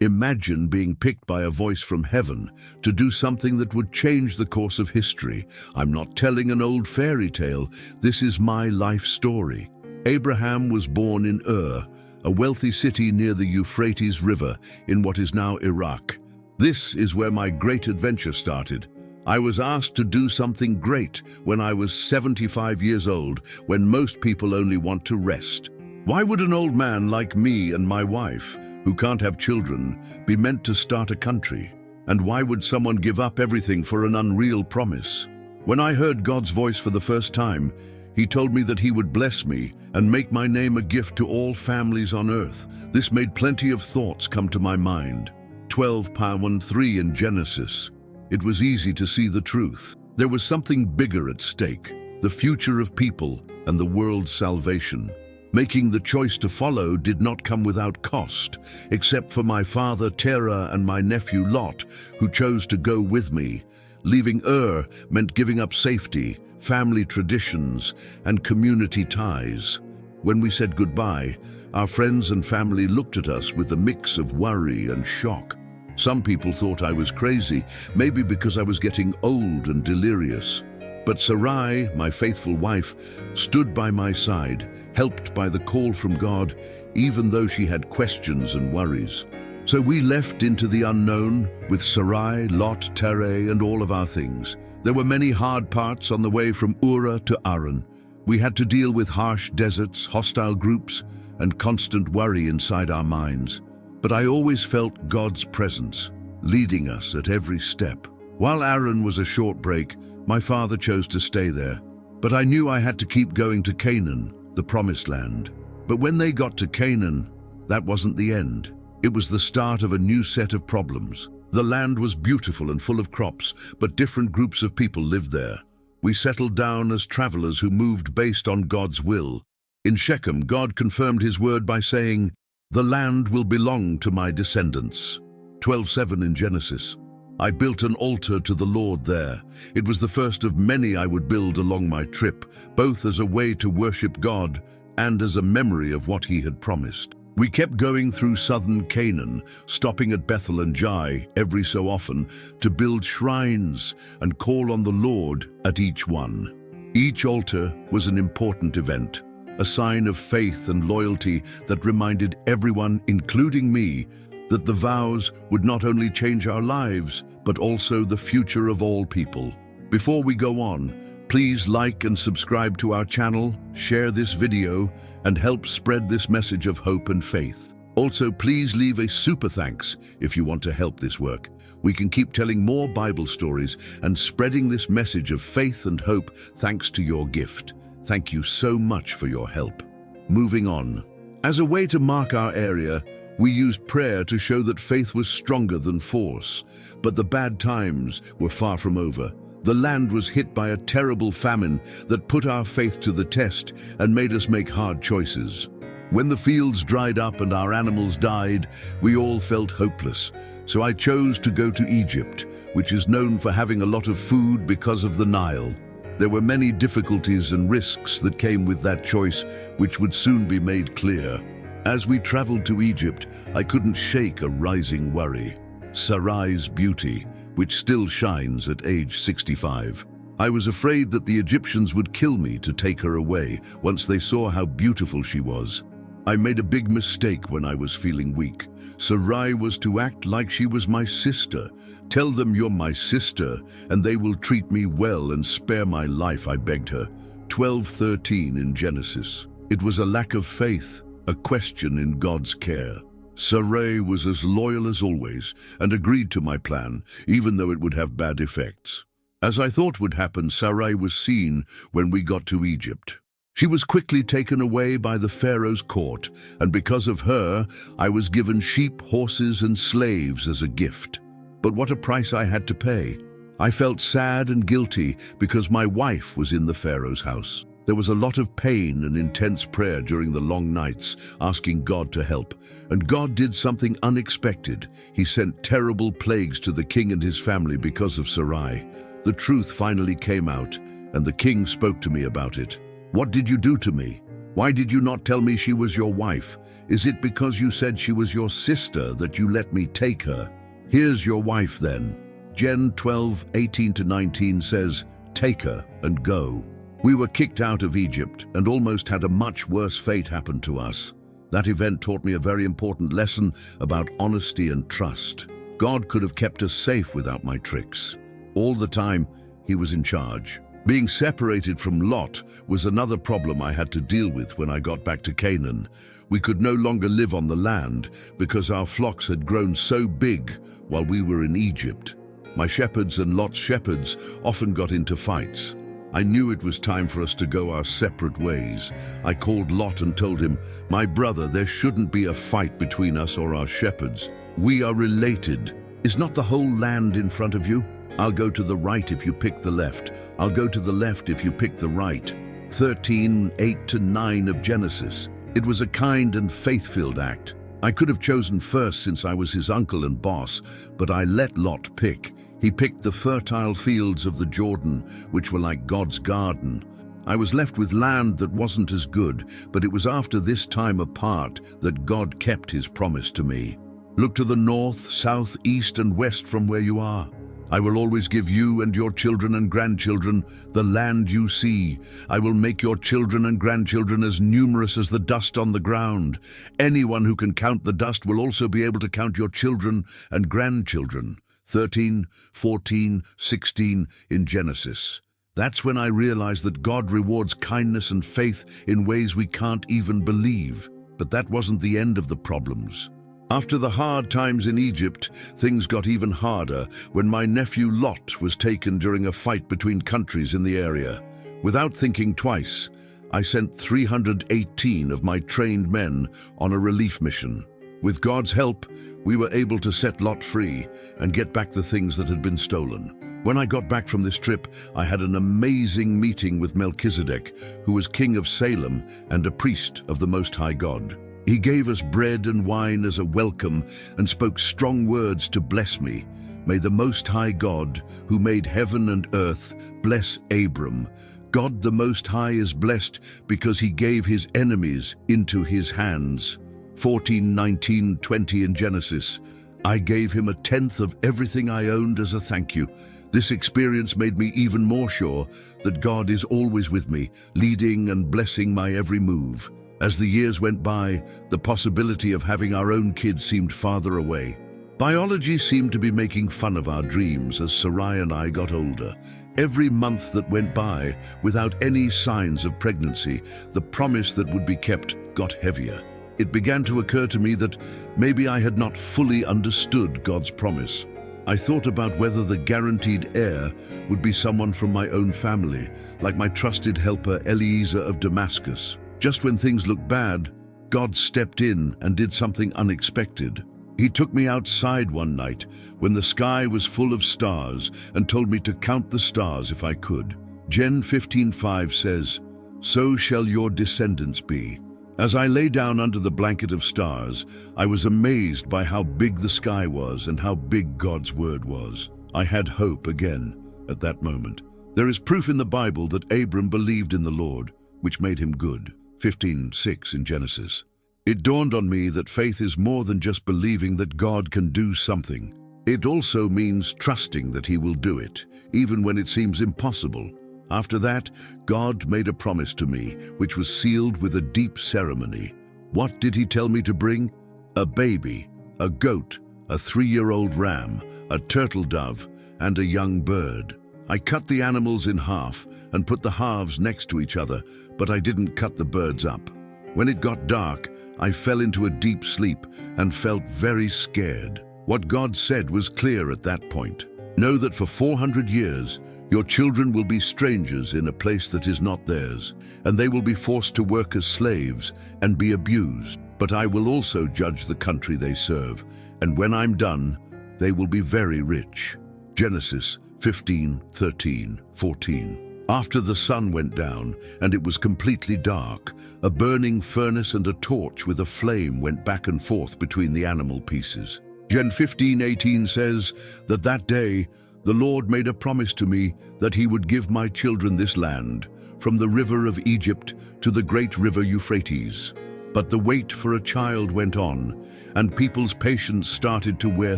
Imagine being picked by a voice from heaven to do something that would change the course of history. I'm not telling an old fairy tale. This is my life story. Abraham was born in Ur, a wealthy city near the Euphrates River in what is now Iraq. This is where my great adventure started. I was asked to do something great when I was 75 years old, when most people only want to rest. Why would an old man like me and my wife, who can't have children, be meant to start a country? And why would someone give up everything for an unreal promise? When I heard God's voice for the first time, He told me that He would bless me and make my name a gift to all families on earth. This made plenty of thoughts come to my mind. 12:3 in Genesis. It was easy to see the truth. There was something bigger at stake, the future of people and the world's salvation. Making the choice to follow did not come without cost, except for my father Terah and my nephew Lot, who chose to go with me. Leaving Ur meant giving up safety, family traditions, and community ties. When we said goodbye, our friends and family looked at us with a mix of worry and shock. Some people thought I was crazy, maybe because I was getting old and delirious. But Sarai, my faithful wife, stood by my side, helped by the call from God, even though she had questions and worries. So we left into the unknown with Sarai, Lot, Terah, and all of our things. There were many hard parts on the way from Ura to Aran. We had to deal with harsh deserts, hostile groups, and constant worry inside our minds. But I always felt God's presence, leading us at every step. While Aran was a short break, my father chose to stay there. But I knew I had to keep going to Canaan, the promised land. But when they got to Canaan, that wasn't the end. It was the start of a new set of problems. The land was beautiful and full of crops, but different groups of people lived there. We settled down as travelers who moved based on God's will. In Shechem, God confirmed His word by saying, "The land will belong to my descendants." 12:7 in Genesis. I built an altar to the Lord there. It was the first of many I would build along my trip, both as a way to worship God and as a memory of what He had promised. We kept going through southern Canaan, stopping at Bethel and Jai every so often to build shrines and call on the Lord at each one. Each altar was an important event, a sign of faith and loyalty that reminded everyone, including me, that the vows would not only change our lives, but also the future of all people. Before we go on, please like and subscribe to our channel, share this video, and help spread this message of hope and faith. Also, please leave a super thanks if you want to help this work. We can keep telling more Bible stories and spreading this message of faith and hope thanks to your gift. Thank you so much for your help. Moving on. As a way to mark our area, we used prayer to show that faith was stronger than force. But the bad times were far from over. The land was hit by a terrible famine that put our faith to the test and made us make hard choices. When the fields dried up and our animals died, we all felt hopeless. So I chose to go to Egypt, which is known for having a lot of food because of the Nile. There were many difficulties and risks that came with that choice, which would soon be made clear. As we traveled to Egypt, I couldn't shake a rising worry. Sarai's beauty, which still shines at age 65. I was afraid that the Egyptians would kill me to take her away once they saw how beautiful she was. I made a big mistake when I was feeling weak. Sarai was to act like she was my sister. "Tell them you're my sister, and they will treat me well and spare my life," I begged her. 12:13 in Genesis. It was a lack of faith, a question in God's care. Sarai was as loyal as always and agreed to my plan, even though it would have bad effects. As I thought would happen, Sarai was seen when we got to Egypt. She was quickly taken away by the Pharaoh's court, and because of her, I was given sheep, horses, and slaves as a gift. But what a price I had to pay. I felt sad and guilty because my wife was in the Pharaoh's house. There was a lot of pain and intense prayer during the long nights, asking God to help. And God did something unexpected. He sent terrible plagues to the king and his family because of Sarai. The truth finally came out, and the king spoke to me about it. "What did you do to me?" Why did you not tell me she was your wife? Is it because you said she was your sister that you let me take her? Here's your wife then." Gen 12:18-19 says, "Take her and go." We were kicked out of Egypt and almost had a much worse fate happen to us. That event taught me a very important lesson about honesty and trust. God could have kept us safe without my tricks. All the time, He was in charge. Being separated from Lot was another problem I had to deal with when I got back to Canaan. We could no longer live on the land because our flocks had grown so big while we were in Egypt. My shepherds and Lot's shepherds often got into fights. I knew it was time for us to go our separate ways. I called Lot and told him, "My brother, there shouldn't be a fight between us or our shepherds. We are related. Is not the whole land in front of you? I'll go to the right if you pick the left. I'll go to the left if you pick the right." 13:8-9 of Genesis. It was a kind and faith-filled act. I could have chosen first since I was his uncle and boss, but I let Lot pick. He picked the fertile fields of the Jordan, which were like God's garden. I was left with land that wasn't as good, but it was after this time apart that God kept His promise to me. "Look to the north, south, east, and west from where you are. I will always give you and your children and grandchildren the land you see. I will make your children and grandchildren as numerous as the dust on the ground. Anyone who can count the dust will also be able to count your children and grandchildren." 13, 14, 16 in Genesis. That's when I realized that God rewards kindness and faith in ways we can't even believe. But that wasn't the end of the problems. After the hard times in Egypt, things got even harder when my nephew Lot was taken during a fight between countries in the area. Without thinking twice, I sent 318 of my trained men on a relief mission. With God's help, we were able to set Lot free and get back the things that had been stolen. When I got back from this trip, I had an amazing meeting with Melchizedek, who was king of Salem and a priest of the Most High God. He gave us bread and wine as a welcome and spoke strong words to bless me. "May the Most High God, who made heaven and earth, bless Abram. God the Most High is blessed because He gave His enemies into His hands." 14:19-20 in Genesis. I gave him a tenth of everything I owned as a thank you. This experience made me even more sure that God is always with me, leading and blessing my every move. As the years went by, the possibility of having our own kids seemed farther away. Biology seemed to be making fun of our dreams as Sarai and I got older. Every month that went by without any signs of pregnancy, the promise that would be kept got heavier. It began to occur to me that maybe I had not fully understood God's promise. I thought about whether the guaranteed heir would be someone from my own family, like my trusted helper Eliezer of Damascus. Just when things looked bad, God stepped in and did something unexpected. He took me outside one night when the sky was full of stars and told me to count the stars if I could. Gen 15:5 says, "So shall your descendants be." As I lay down under the blanket of stars, I was amazed by how big the sky was and how big God's word was. I had hope again at that moment. There is proof in the Bible that Abram believed in the Lord, which made him good. 15:6 in Genesis. It dawned on me that faith is more than just believing that God can do something. It also means trusting that He will do it, even when it seems impossible. After that, God made a promise to me, which was sealed with a deep ceremony. What did He tell me to bring? A baby, a goat, a 3-year-old ram, a turtle dove, and a young bird. I cut the animals in half and put the halves next to each other, but I didn't cut the birds up. When it got dark, I fell into a deep sleep and felt very scared. What God said was clear at that point. Know that for 400 years, your children will be strangers in a place that is not theirs, and they will be forced to work as slaves and be abused. But I will also judge the country they serve, and when I'm done, they will be very rich. Genesis 15:13-14. After the sun went down and it was completely dark, a burning furnace and a torch with a flame went back and forth between the animal pieces. Gen 15:18 says that day the Lord made a promise to me that He would give my children this land, from the river of Egypt to the great river Euphrates. But the wait for a child went on, and people's patience started to wear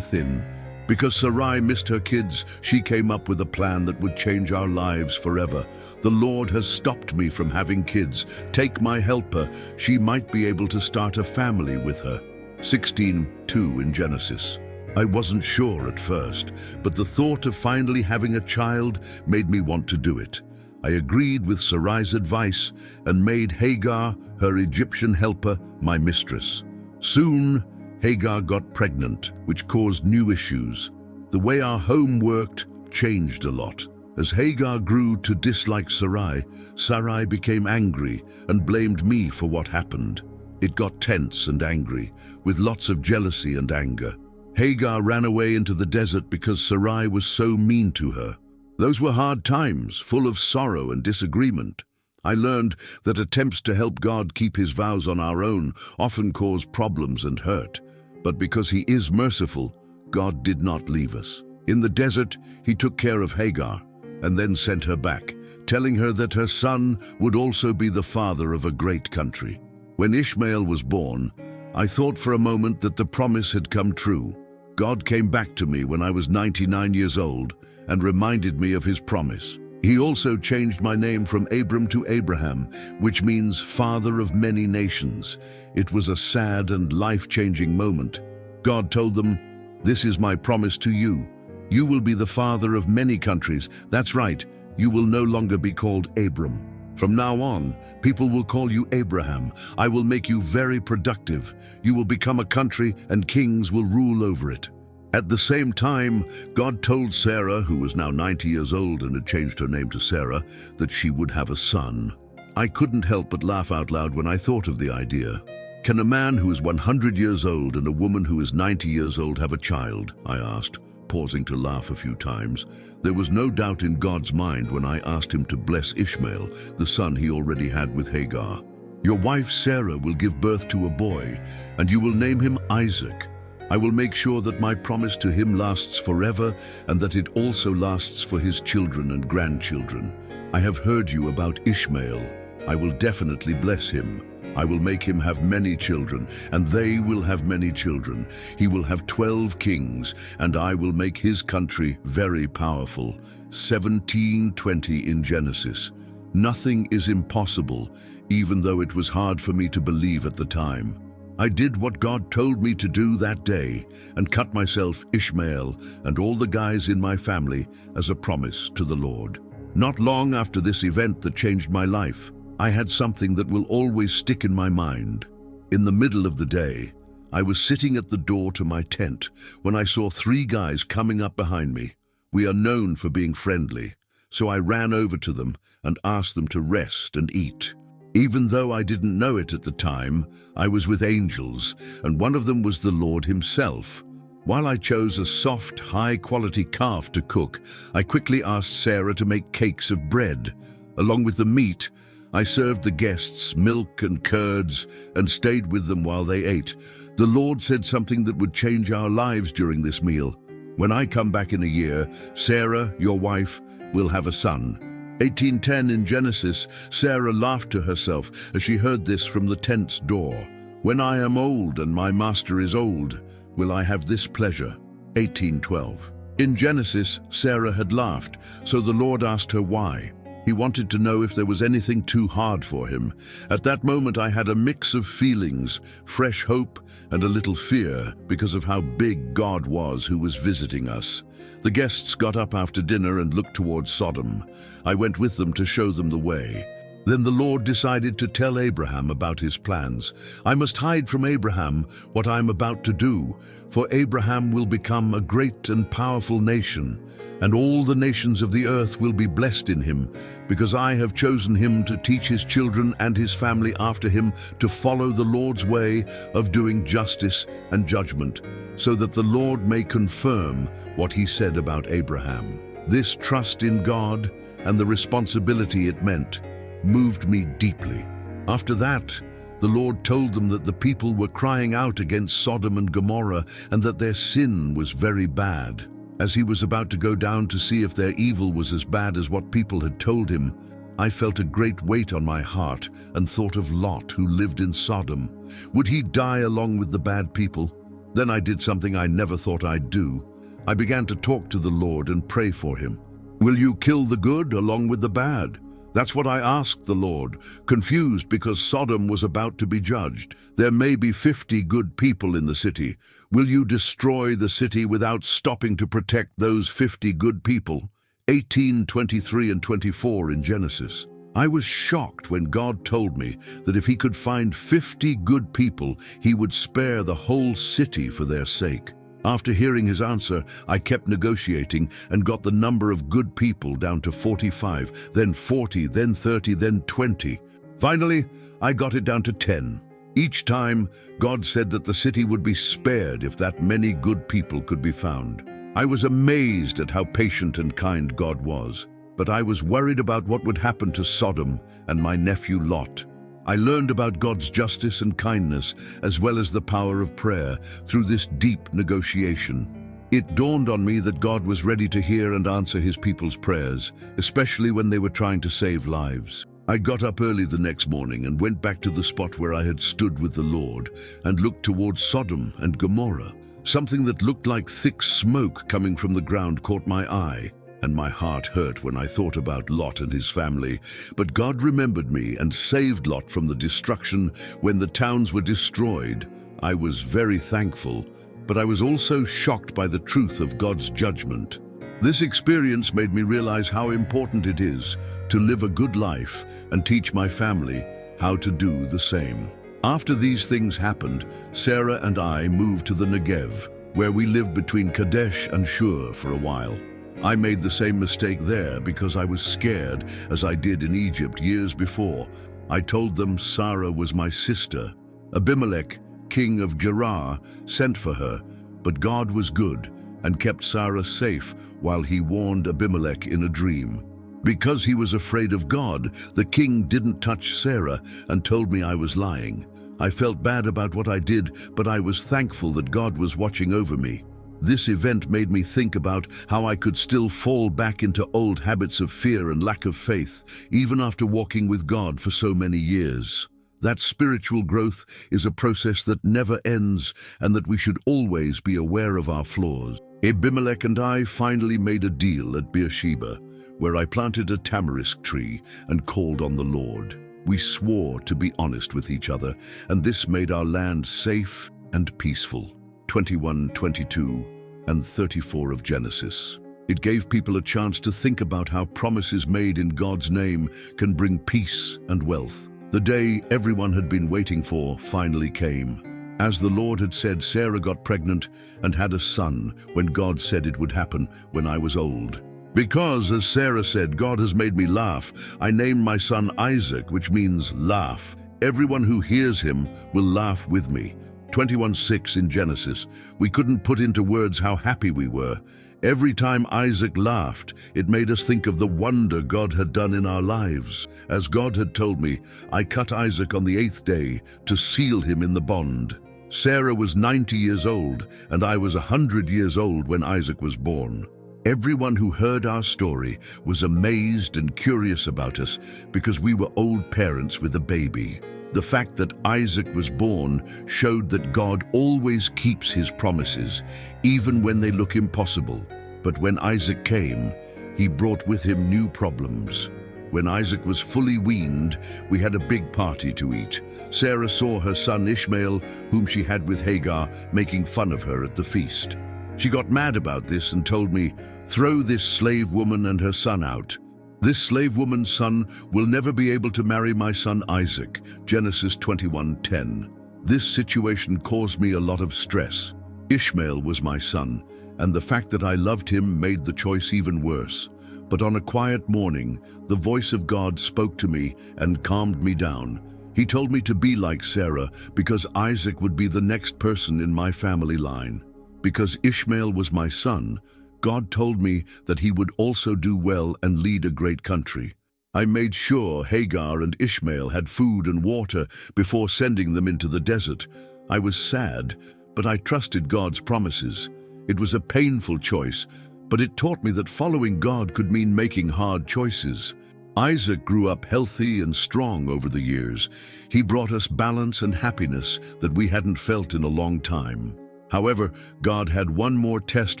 thin. Because Sarai missed her kids, she came up with a plan that would change our lives forever. The Lord has stopped me from having kids. Take my helper. She might be able to start a family with her. 16:2 in Genesis. I wasn't sure at first, but the thought of finally having a child made me want to do it. I agreed with Sarai's advice and made Hagar, her Egyptian helper, my mistress. Soon, Hagar got pregnant, which caused new issues. The way our home worked changed a lot. As Hagar grew to dislike Sarai, Sarai became angry and blamed me for what happened. It got tense and angry, with lots of jealousy and anger. Hagar ran away into the desert because Sarai was so mean to her. Those were hard times, full of sorrow and disagreement. I learned that attempts to help God keep his vows on our own often cause problems and hurt. But because he is merciful, God did not leave us. In the desert, he took care of Hagar and then sent her back, telling her that her son would also be the father of a great country. When Ishmael was born, I thought for a moment that the promise had come true. God came back to me when I was 99 years old and reminded me of his promise. He also changed my name from Abram to Abraham, which means father of many nations. It was a sad and life-changing moment. God told them, "This is my promise to you. You will be the father of many countries. That's right, you will no longer be called Abram. From now on, people will call you Abraham. I will make you very productive. You will become a country and kings will rule over it." At the same time, God told Sarah, who was now 90 years old and had changed her name to Sarah, that she would have a son. I couldn't help but laugh out loud when I thought of the idea. Can a man who is 100 years old and a woman who is 90 years old have a child? I asked, pausing to laugh a few times. There was no doubt in God's mind when I asked him to bless Ishmael, the son he already had with Hagar. "Your wife Sarah will give birth to a boy, and you will name him Isaac. I will make sure that my promise to him lasts forever and that it also lasts for his children and grandchildren. I have heard you about Ishmael. I will definitely bless him. I will make him have many children, and they will have many children. He will have 12 kings, and I will make his country very powerful." 17:20 in Genesis. Nothing is impossible, even though it was hard for me to believe at the time. I did what God told me to do that day and cut myself, Ishmael, and all the guys in my family as a promise to the Lord. Not long after this event that changed my life, I had something that will always stick in my mind. In the middle of the day, I was sitting at the door to my tent when I saw 3 guys coming up behind me. We are known for being friendly, so I ran over to them and asked them to rest and eat. Even though I didn't know it at the time, I was with angels, and one of them was the Lord himself. While I chose a soft, high-quality calf to cook, I quickly asked Sarah to make cakes of bread. Along with the meat, I served the guests milk and curds and stayed with them while they ate. The Lord said something that would change our lives during this meal. When I come back in a year, Sarah, your wife, will have a son. 18:10 in Genesis, Sarah laughed to herself as she heard this from the tent's door. "When I am old and my master is old, will I have this pleasure?" 18:12. In Genesis, Sarah had laughed, so the Lord asked her why. He wanted to know if there was anything too hard for him. At that moment I had a mix of feelings, fresh hope and a little fear because of how big God was who was visiting us. The guests got up after dinner and looked towards Sodom. I went with them to show them the way. Then the Lord decided to tell Abraham about his plans. "I must hide from Abraham what I am about to do, for Abraham will become a great and powerful nation, and all the nations of the earth will be blessed in him, because I have chosen him to teach his children and his family after him to follow the Lord's way of doing justice and judgment, so that the Lord may confirm what he said about Abraham." This trust in God and the responsibility it meant moved me deeply. After that, the Lord told them that the people were crying out against Sodom and Gomorrah and that their sin was very bad. As he was about to go down to see if their evil was as bad as what people had told him, I felt a great weight on my heart and thought of Lot, who lived in Sodom. Would he die along with the bad people? Then I did something I never thought I'd do. I began to talk to the Lord and pray for him. Will you kill the good along with the bad? That's what I asked the Lord, confused because Sodom was about to be judged. There may be 50 good people in the city. Will you destroy the city without stopping to protect those 50 good people? 18, 23, and 24 in Genesis. I was shocked when God told me that if he could find 50 good people, he would spare the whole city for their sake. After hearing his answer, I kept negotiating and got the number of good people down to 45, then 40, then 30, then 20. Finally, I got it down to 10. Each time, God said that the city would be spared if that many good people could be found. I was amazed at how patient and kind God was, but I was worried about what would happen to Sodom and my nephew Lot. I learned about God's justice and kindness, as well as the power of prayer, through this deep negotiation. It dawned on me that God was ready to hear and answer his people's prayers, especially when they were trying to save lives. I got up early the next morning and went back to the spot where I had stood with the Lord and looked towards Sodom and Gomorrah. Something that looked like thick smoke coming from the ground caught my eye, and my heart hurt when I thought about Lot and his family. But God remembered me and saved Lot from the destruction when the towns were destroyed. I was very thankful, but I was also shocked by the truth of God's judgment. This experience made me realize how important it is to live a good life and teach my family how to do the same. After these things happened, Sarah and I moved to the Negev, where we lived between Kadesh and Shur for a while. I made the same mistake there because I was scared, as I did in Egypt years before. I told them Sarah was my sister. Abimelech, king of Gerar, sent for her, but God was good and kept Sarah safe while he warned Abimelech in a dream. Because he was afraid of God, the king didn't touch Sarah and told me I was lying. I felt bad about what I did, but I was thankful that God was watching over me. This event made me think about how I could still fall back into old habits of fear and lack of faith, even after walking with God for so many years. That spiritual growth is a process that never ends, and that we should always be aware of our flaws. Abimelech and I finally made a deal at Beersheba, where I planted a tamarisk tree and called on the Lord. We swore to be honest with each other, and this made our land safe and peaceful. 21, 22, and 34 of Genesis. It gave people a chance to think about how promises made in God's name can bring peace and wealth. The day everyone had been waiting for finally came. As the Lord had said, Sarah got pregnant and had a son when God said it would happen when I was old. Because, as Sarah said, God has made me laugh, I named my son Isaac, which means laugh. Everyone who hears him will laugh with me. 21:6 in Genesis. We couldn't put into words how happy we were. Every time Isaac laughed, it made us think of the wonder God had done in our lives. As God had told me, I cut Isaac on the 8th day to seal him in the bond. Sarah was 90 years old, and I was 100 years old when Isaac was born. Everyone who heard our story was amazed and curious about us because we were old parents with a baby. The fact that Isaac was born showed that God always keeps his promises, even when they look impossible. But when Isaac came, he brought with him new problems. When Isaac was fully weaned, we had a big party to eat. Sarah saw her son Ishmael, whom she had with Hagar, making fun of her at the feast. She got mad about this and told me, "Throw this slave woman and her son out. This slave woman's son will never be able to marry my son Isaac." Genesis 21:10. This situation caused me a lot of stress. Ishmael was my son, and the fact that I loved him made the choice even worse. But on a quiet morning, the voice of God spoke to me and calmed me down. He told me to be like Sarah because Isaac would be the next person in my family line. Because Ishmael was my son, God told me that he would also do well and lead a great country. I made sure Hagar and Ishmael had food and water before sending them into the desert. I was sad, but I trusted God's promises. It was a painful choice, but it taught me that following God could mean making hard choices. Isaac grew up healthy and strong over the years. He brought us balance and happiness that we hadn't felt in a long time. However, God had one more test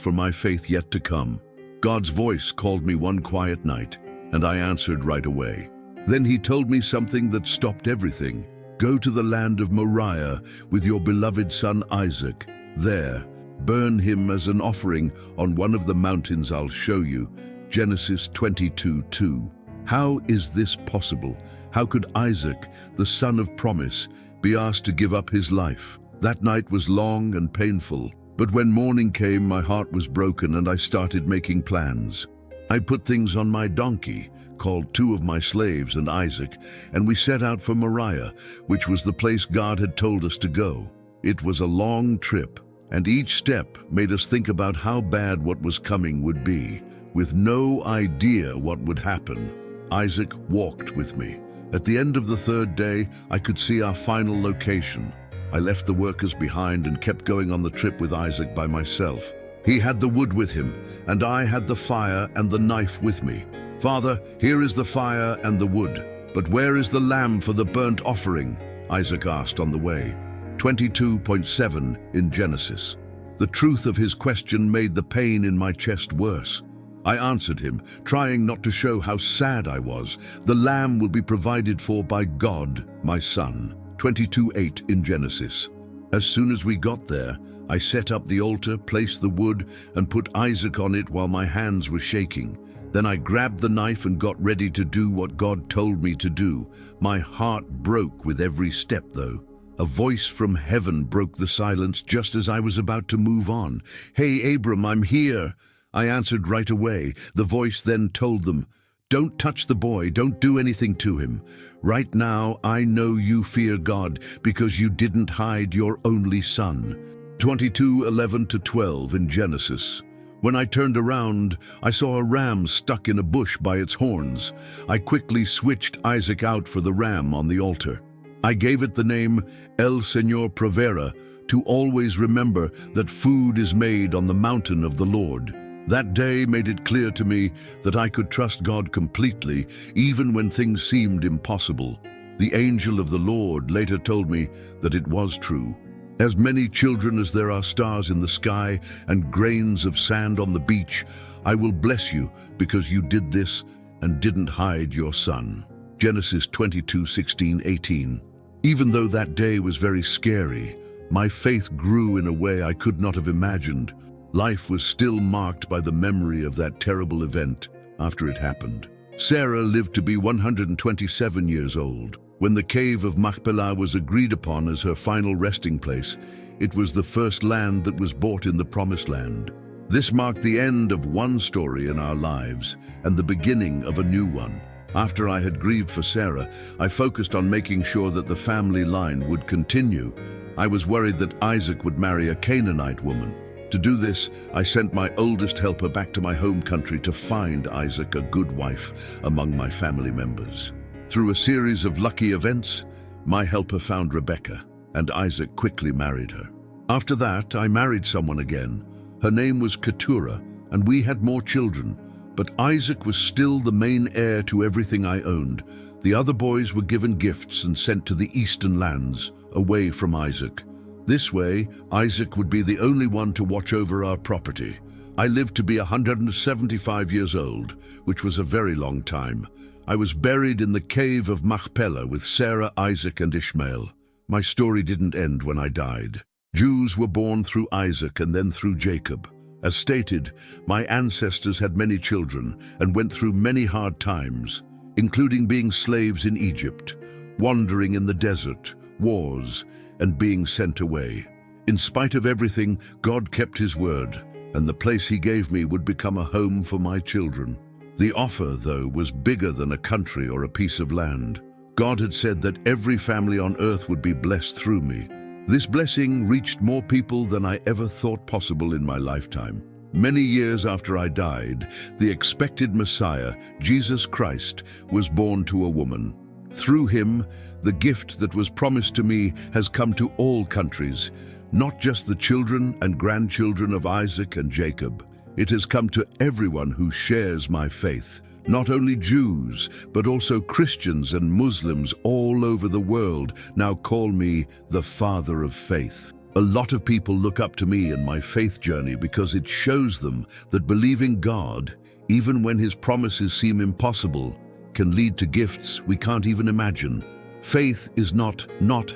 for my faith yet to come. God's voice called me one quiet night, and I answered right away. Then he told me something that stopped everything. Go to the land of Moriah with your beloved son Isaac. There, burn him as an offering on one of the mountains I'll show you. Genesis 22:2. How is this possible? How could Isaac, the son of promise, be asked to give up his life? That night was long and painful, but when morning came, my heart was broken and I started making plans. I put things on my donkey, called 2 of my slaves and Isaac, and we set out for Moriah, which was the place God had told us to go. It was a long trip, and each step made us think about how bad what was coming would be. With no idea what would happen, Isaac walked with me. At the end of the 3rd day, I could see our final location. I left the workers behind and kept going on the trip with Isaac by myself. He had the wood with him, and I had the fire and the knife with me. Father, here is the fire and the wood, but where is the lamb for the burnt offering? Isaac asked on the way. 22:7 in Genesis. The truth of his question made the pain in my chest worse. I answered him, trying not to show how sad I was. The lamb will be provided for by God, my son. 22:8 in Genesis. As soon as we got there, I set up the altar, placed the wood, and put Isaac on it while my hands were shaking. Then I grabbed the knife and got ready to do what God told me to do. My heart broke with every step, though. A voice from heaven broke the silence just as I was about to move on. "Hey, Abram, I'm here." I answered right away. The voice then told them, "Don't touch the boy, don't do anything to him. Right now, I know you fear God because you didn't hide your only son." 22:11-12 in Genesis. When I turned around, I saw a ram stuck in a bush by its horns. I quickly switched Isaac out for the ram on the altar. I gave it the name El Señor Provera, to always remember that food is made on the mountain of the Lord. That day made it clear to me that I could trust God completely, even when things seemed impossible. The angel of the Lord later told me that it was true. As many children as there are stars in the sky and grains of sand on the beach, I will bless you because you did this and didn't hide your son. Genesis 22:16-18. Even though that day was very scary, my faith grew in a way I could not have imagined. Life was still marked by the memory of that terrible event after it happened. Sarah lived to be 127 years old. When the cave of Machpelah was agreed upon as her final resting place, it was the first land that was bought in the Promised Land. This marked the end of one story in our lives and the beginning of a new one. After I had grieved for Sarah, I focused on making sure that the family line would continue. I was worried that Isaac would marry a Canaanite woman. To do this, I sent my oldest helper back to my home country to find Isaac a good wife among my family members. Through a series of lucky events, my helper found Rebecca, and Isaac quickly married her. After that, I married someone again. Her name was Keturah, and we had more children, but Isaac was still the main heir to everything I owned. The other boys were given gifts and sent to the eastern lands, away from Isaac. This way, Isaac would be the only one to watch over our property. I lived to be 175 years old, which was a very long time. I was buried in the cave of Machpelah with Sarah, Isaac, and Ishmael. My story didn't end when I died. Jews were born through Isaac and then through Jacob. As stated, my ancestors had many children and went through many hard times, including being slaves in Egypt, wandering in the desert, wars, and being sent away. In spite of everything, God kept his word, and the place he gave me would become a home for my children. The offer, though, was bigger than a country or a piece of land. God had said that every family on earth would be blessed through me. This blessing reached more people than I ever thought possible in my lifetime. Many years after I died, the expected Messiah, Jesus Christ, was born to a woman. Through him, the gift that was promised to me has come to all countries, not just the children and grandchildren of Isaac and Jacob. It has come to everyone who shares my faith. Not only Jews, but also Christians and Muslims all over the world now call me the father of faith. A lot of people look up to me and my faith journey because it shows them that believing God, even when His promises seem impossible, can lead to gifts we can't even imagine. Faith is not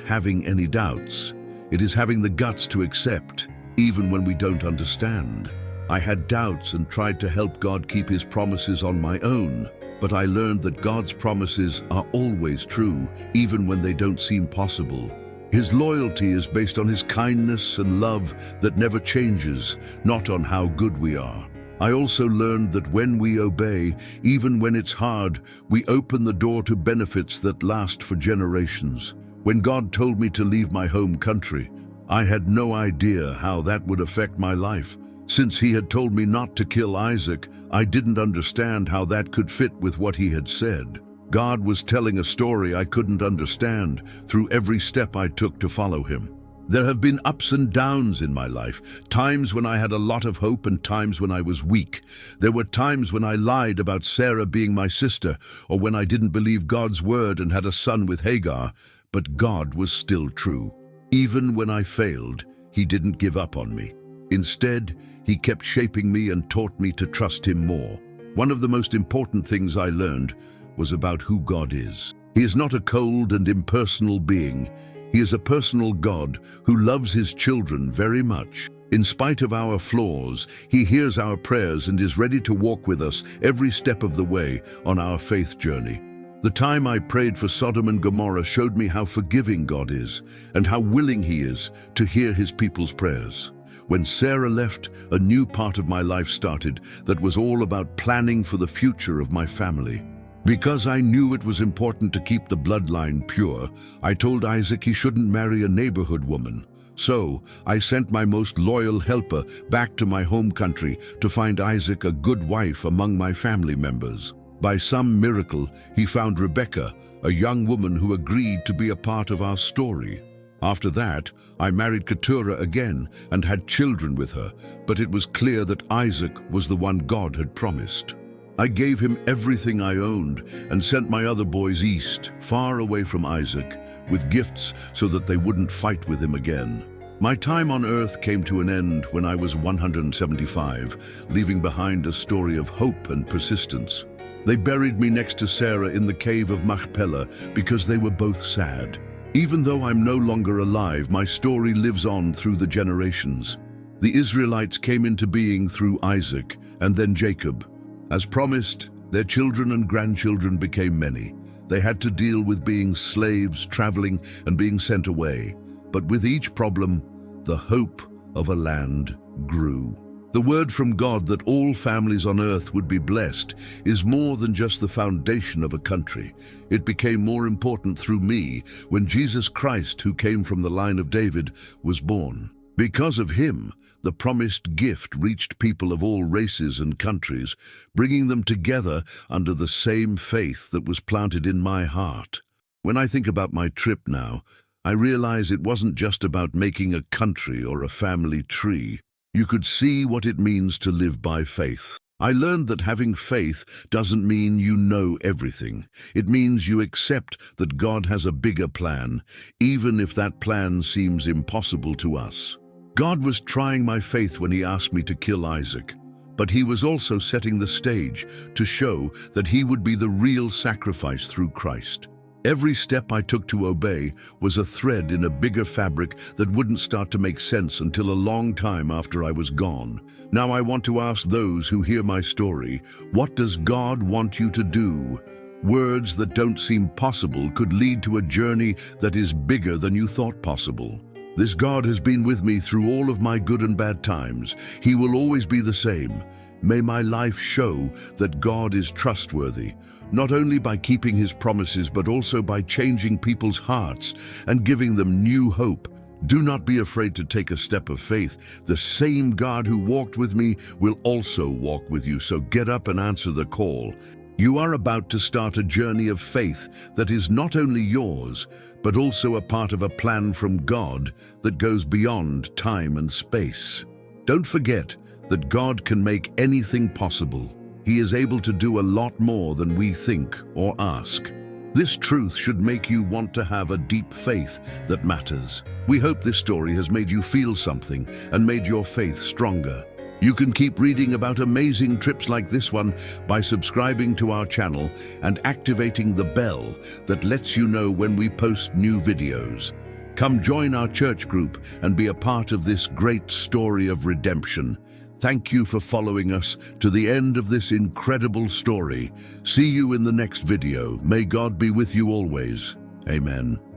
having any doubts. It is having the guts to accept, even when we don't understand. I had doubts and tried to help God keep His promises on my own, but I learned that God's promises are always true, even when they don't seem possible. His loyalty is based on His kindness and love that never changes, not on how good we are. I also learned that when we obey, even when it's hard, we open the door to benefits that last for generations. When God told me to leave my home country, I had no idea how that would affect my life. Since He had told me not to kill Isaac, I didn't understand how that could fit with what He had said. God was telling a story I couldn't understand through every step I took to follow Him. There have been ups and downs in my life, times when I had a lot of hope and times when I was weak. There were times when I lied about Sarah being my sister, or when I didn't believe God's word and had a son with Hagar, but God was still true. Even when I failed, He didn't give up on me. Instead, He kept shaping me and taught me to trust Him more. One of the most important things I learned was about who God is. He is not a cold and impersonal being. He is a personal God who loves His children very much. In spite of our flaws, He hears our prayers and is ready to walk with us every step of the way on our faith journey. The time I prayed for Sodom and Gomorrah showed me how forgiving God is and how willing He is to hear His people's prayers. When Sarah left, a new part of my life started that was all about planning for the future of my family. Because I knew it was important to keep the bloodline pure, I told Isaac he shouldn't marry a neighborhood woman. So I sent my most loyal helper back to my home country to find Isaac a good wife among my family members. By some miracle, he found Rebecca, a young woman who agreed to be a part of our story. After that, I married Keturah again and had children with her, but it was clear that Isaac was the one God had promised. I gave him everything I owned and sent my other boys east, far away from Isaac, with gifts so that they wouldn't fight with him again. My time on earth came to an end when I was 175, leaving behind a story of hope and persistence. They buried me next to Sarah in the cave of Machpelah because they were both sad. Even though I'm no longer alive, my story lives on through the generations. The Israelites came into being through Isaac and then Jacob. As promised, their children and grandchildren became many. They had to deal with being slaves, traveling, and being sent away. But with each problem, the hope of a land grew. The word from God that all families on earth would be blessed is more than just the foundation of a country. It became more important through me when Jesus Christ, who came from the line of David, was born. Because of Him, the promised gift reached people of all races and countries, bringing them together under the same faith that was planted in my heart. When I think about my trip now, I realize it wasn't just about making a country or a family tree. You could see what it means to live by faith. I learned that having faith doesn't mean you know everything. It means you accept that God has a bigger plan, even if that plan seems impossible to us. God was trying my faith when He asked me to kill Isaac, but He was also setting the stage to show that He would be the real sacrifice through Christ. Every step I took to obey was a thread in a bigger fabric that wouldn't start to make sense until a long time after I was gone. Now I want to ask those who hear my story, what does God want you to do? Words that don't seem possible could lead to a journey that is bigger than you thought possible. This God has been with me through all of my good and bad times. He will always be the same. May my life show that God is trustworthy, not only by keeping His promises, but also by changing people's hearts and giving them new hope. Do not be afraid to take a step of faith. The same God who walked with me will also walk with you, so get up and answer the call. You are about to start a journey of faith that is not only yours, but also a part of a plan from God that goes beyond time and space. Don't forget that God can make anything possible. He is able to do a lot more than we think or ask. This truth should make you want to have a deep faith that matters. We hope this story has made you feel something and made your faith stronger. You can keep reading about amazing trips like this one by subscribing to our channel and activating the bell that lets you know when we post new videos. Come join our church group and be a part of this great story of redemption. Thank you for following us to the end of this incredible story. See you in the next video. May God be with you always. Amen.